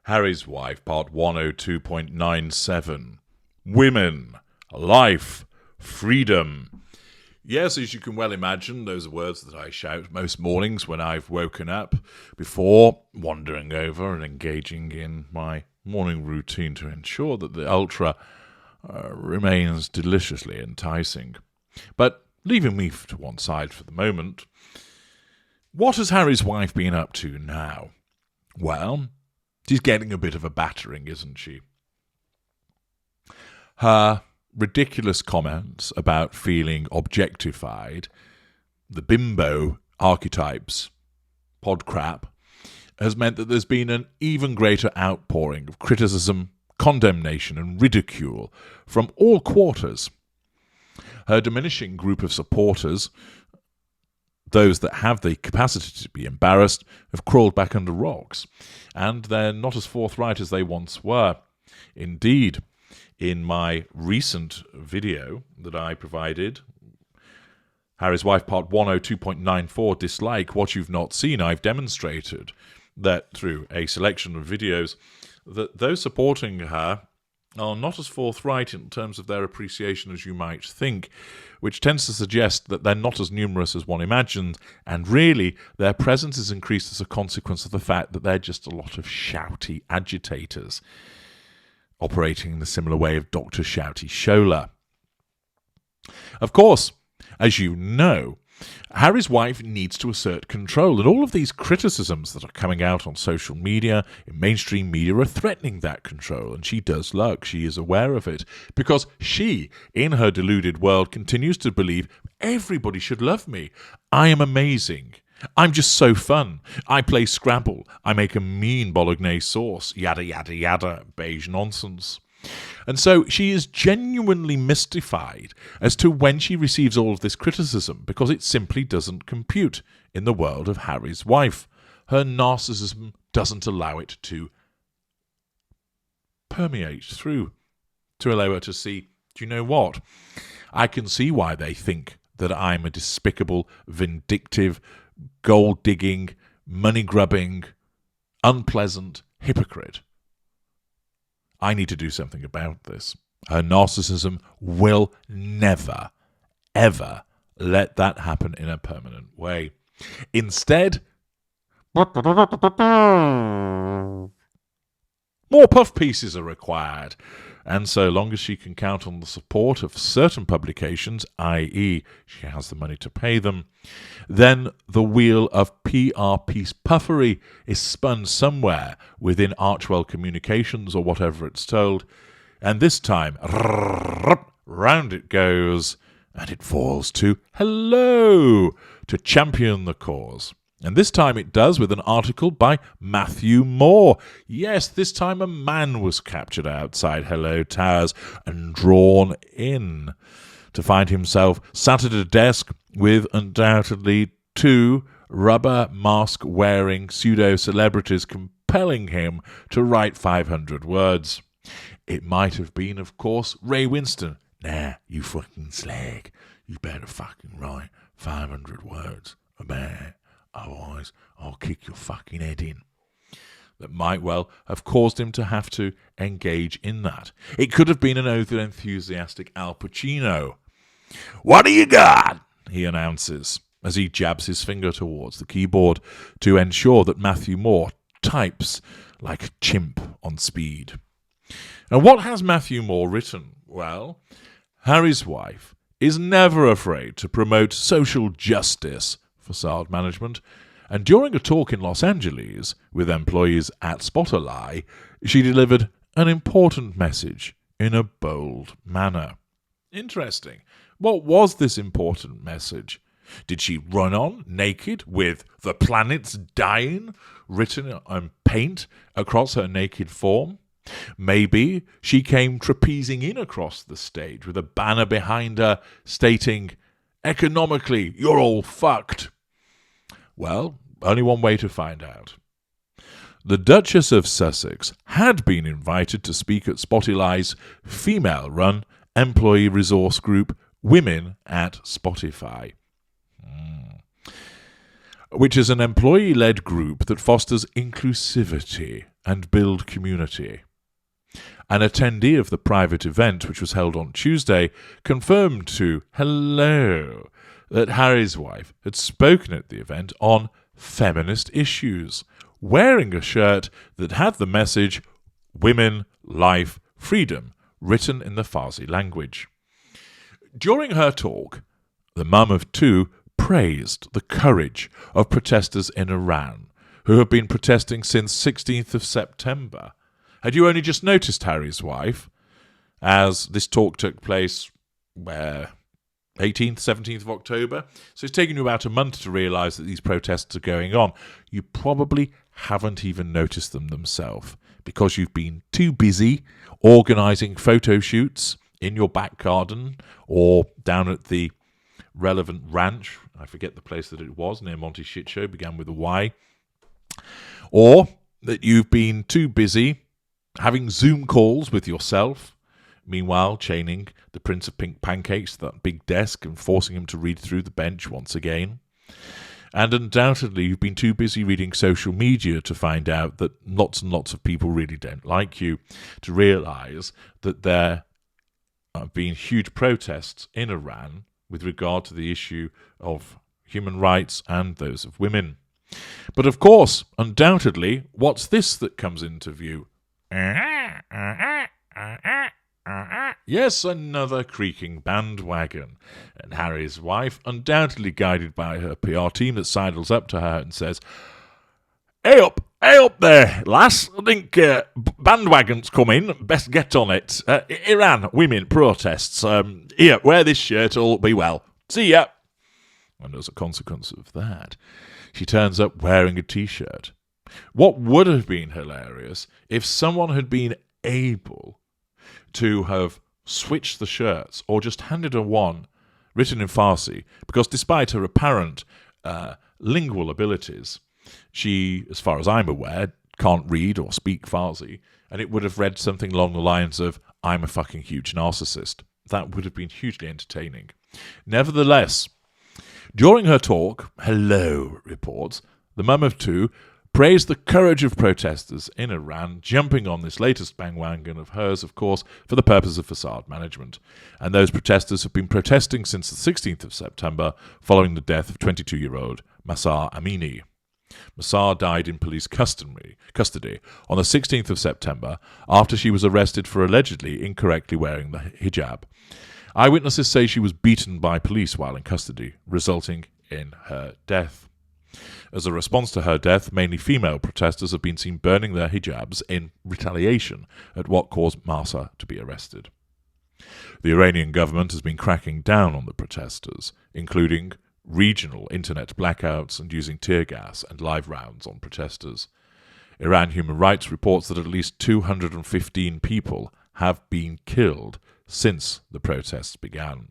Harry's Wife, part 102.97. Women, life, freedom. Yes, as you can well imagine, those are words that I shout most mornings when I've woken up before wandering over and engaging in my morning routine to ensure that the ultra remains deliciously enticing. But leaving me to one side for the moment, what has Harry's wife been up to now? Well, she's getting a bit of a battering, isn't she? Her ridiculous comments about feeling objectified, the bimbo archetypes, pod crap, has meant that there's been an even greater outpouring of criticism, condemnation and ridicule from all quarters. Her diminishing group of supporters, those that have the capacity to be embarrassed, have crawled back under rocks, and they're not as forthright as they once were. Indeed, in my recent video that I provided, Harry's Wife Part 102.94, Dislike What You've Not Seen, I've demonstrated that through a selection of videos that those supporting her are not as forthright in terms of their appreciation as you might think, which tends to suggest that they're not as numerous as one imagines, and really their presence is increased as a consequence of the fact that they're just a lot of shouty agitators, operating in the similar way of Dr. Shouty Shola. Of course, as you know, Harry's wife needs to assert control, and all of these criticisms that are coming out on social media, in mainstream media, are threatening that control, and she does look, she is aware of it, because she, in her deluded world, continues to believe everybody should love me. I am amazing. I'm just so fun. I play Scrabble. I make a mean bolognese sauce. Yada, yada, yada. Beige nonsense. And so she is genuinely mystified as to when she receives all of this criticism, because it simply doesn't compute in the world of Harry's wife. Her narcissism doesn't allow it to permeate through, to allow her to see, do you know what? I can see why they think that I'm a despicable, vindictive, gold-digging, money-grubbing, unpleasant hypocrite. I need to do something about this. Her narcissism will never, ever let that happen in a permanent way. Instead, more puff pieces are required. And so long as she can count on the support of certain publications, i.e. she has the money to pay them, then the wheel of PR piece puffery is spun somewhere within Archwell Communications or whatever it's told, and this time, round it goes, and it falls to hello, to champion the cause. And this time it does with an article by Matthew Moore. Yes, this time a man was captured outside Hello Towers and drawn in to find himself sat at a desk with undoubtedly two rubber mask-wearing pseudo-celebrities compelling him to write 500 words. It might have been, of course, Ray Winston. Nah, you fucking slag. You better fucking write 500 words. Otherwise, I'll kick your fucking head in. That might well have caused him to have to engage in that. It could have been an over-enthusiastic Al Pacino. What do you got? He announces as he jabs his finger towards the keyboard to ensure that Matthew Moore types like a chimp on speed. And what has Matthew Moore written? Well, Harry's wife is never afraid to promote social justice, facade management, and during a talk in Los Angeles with employees at Spotify, she delivered an important message in a bold manner. Interesting. What was this important message? Did she run on naked with "the planet's dying" written on paint across her naked form? Maybe she came trapezing in across the stage with a banner behind her stating, "Economically, you're all fucked." Well, only one way to find out. The Duchess of Sussex had been invited to speak at Spotify's female-run employee resource group, Women at Spotify, which is an employee-led group that fosters inclusivity and build community. An attendee of the private event, which was held on Tuesday, confirmed to Hello that Harry's wife had spoken at the event on feminist issues, wearing a shirt that had the message "Women, Life, Freedom" written in the Farsi language. During her talk, the mum of two praised the courage of protesters in Iran, who have been protesting since 16th of September. Had you only just noticed Harry's wife, as this talk took place, 18th, 17th of October? So it's taken you about a month to realise that these protests are going on. You probably haven't even noticed them themselves, because you've been too busy organising photo shoots in your back garden or down at the relevant ranch. I forget the place that it was, near Monty Shitshow, began with a Y. Or that you've been too busy having Zoom calls with yourself, meanwhile chaining the Prince of Pink Pancakes to that big desk and forcing him to read through the bench once again. And undoubtedly you've been too busy reading social media to find out that lots and lots of people really don't like you, to realise that there have been huge protests in Iran with regard to the issue of human rights and those of women. But of course, undoubtedly, what's this that comes into view? Yes, another creaking bandwagon. And Harry's wife, undoubtedly guided by her PR team, that sidles up to her and says, hey up there, lass. I think bandwagon's coming. Best get on it. Iran, women, protests. Here, wear this shirt, all be well. See ya. And as a consequence of that, she turns up wearing a T-shirt. What would have been hilarious if someone had been able to have switched the shirts or just handed her one written in Farsi, because despite her apparent lingual abilities, she, as far as I'm aware, can't read or speak Farsi, and it would have read something along the lines of, I'm a fucking huge narcissist. That would have been hugely entertaining. Nevertheless, during her talk, Hello reports, the mum of two praised the courage of protesters in Iran, jumping on this latest bandwagon of hers, of course, for the purpose of facade management. And those protesters have been protesting since the 16th of September, following the death of 22-year-old Mahsa Amini. Mahsa died in police custody on the 16th of September after she was arrested for allegedly incorrectly wearing the hijab. Eyewitnesses say she was beaten by police while in custody, resulting in her death. As a response to her death, mainly female protesters have been seen burning their hijabs in retaliation at what caused Mahsa to be arrested. The Iranian government has been cracking down on the protesters, including regional internet blackouts and using tear gas and live rounds on protesters. Iran Human Rights reports that at least 215 people have been killed since the protests began.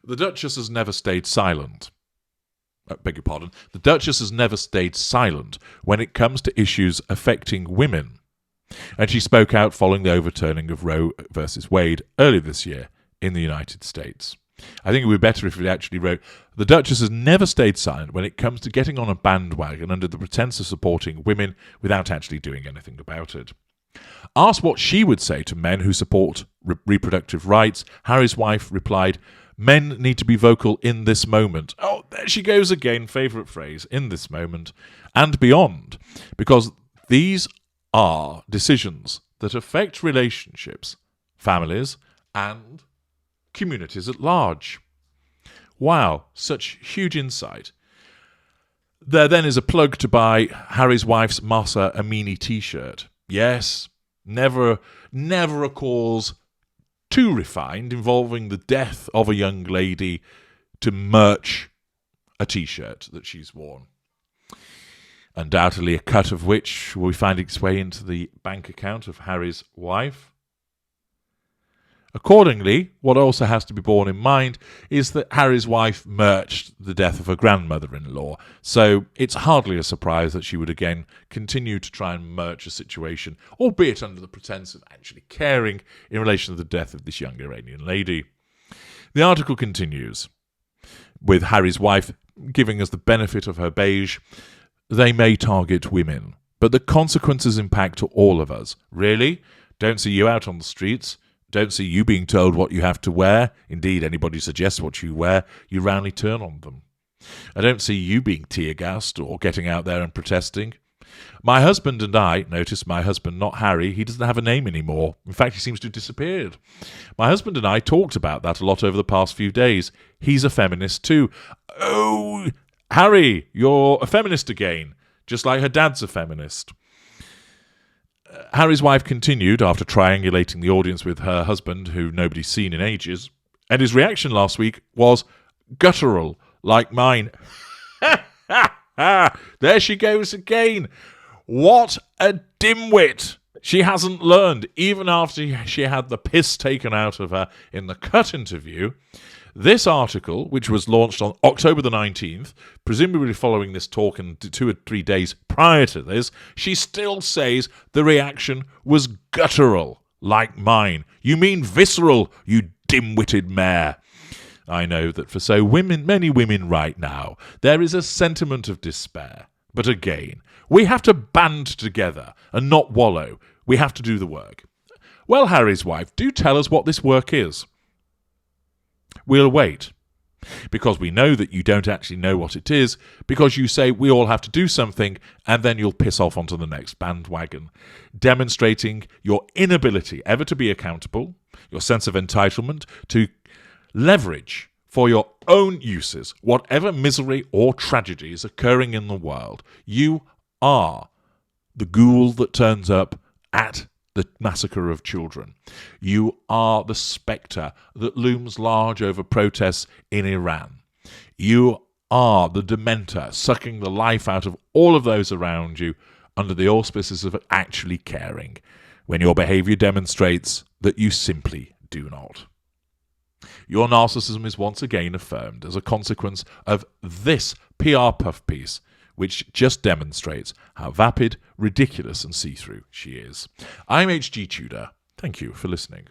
The Duchess has never stayed silent. The Duchess has never stayed silent when it comes to issues affecting women, and she spoke out following the overturning of Roe versus Wade earlier this year in the United States. I think it would be better if it actually wrote, the Duchess has never stayed silent when it comes to getting on a bandwagon under the pretense of supporting women without actually doing anything about it. Asked what she would say to men who support reproductive rights, Harry's wife replied, men need to be vocal in this moment. Oh, there she goes again, favourite phrase, in this moment, and beyond, because these are decisions that affect relationships, families, and communities at large. Wow, such huge insight. There then is a plug to buy Harry's wife's Mahsa Amini t-shirt. Yes, never a cause too refined involving the death of a young lady to merch a t-shirt that she's worn. Undoubtedly a cut of which will find its way into the bank account of Harry's wife. Accordingly, what also has to be borne in mind is that Harry's wife merched the death of her grandmother-in-law, so it's hardly a surprise that she would again continue to try and merch a situation, albeit under the pretense of actually caring in relation to the death of this young Iranian lady. The article continues, with Harry's wife giving us the benefit of her beige. They may target women, but the consequences impact all of us. Really? Don't see you out on the streets. Don't see you being told what you have to wear. Indeed, anybody suggests what you wear, you roundly turn on them. I don't see you being tear-gassed or getting out there and protesting. My husband and I, notice my husband, not Harry, he doesn't have a name anymore. In fact, he seems to have disappeared. My husband and I talked about that a lot over the past few days. He's a feminist too. Oh, Harry, you're a feminist again, just like her dad's a feminist. Harry's wife continued, after triangulating the audience with her husband, who nobody's seen in ages, and his reaction last week was guttural, like mine. There she goes again. What a dimwit. She hasn't learned, even after she had the piss taken out of her in the Cut interview. This article, which was launched on October the 19th, presumably following this talk and 2 or 3 days prior to this, she still says the reaction was guttural, like mine. You mean visceral, you dim-witted mare. I know that for many women right now, there is a sentiment of despair. But again, we have to band together and not wallow. We have to do the work. Well, Harry's wife, do tell us what this work is. We'll wait, because we know that you don't actually know what it is, because you say we all have to do something, and then you'll piss off onto the next bandwagon, demonstrating your inability ever to be accountable, your sense of entitlement, to leverage for your own uses whatever misery or tragedy is occurring in the world. You are the ghoul that turns up at the massacre of children. You are the spectre that looms large over protests in Iran. You are the dementor sucking the life out of all of those around you under the auspices of actually caring, when your behaviour demonstrates that you simply do not. Your narcissism is once again affirmed as a consequence of this PR puff piece, which just demonstrates how vapid, ridiculous and see-through she is. I'm H.G. Tudor. Thank you for listening.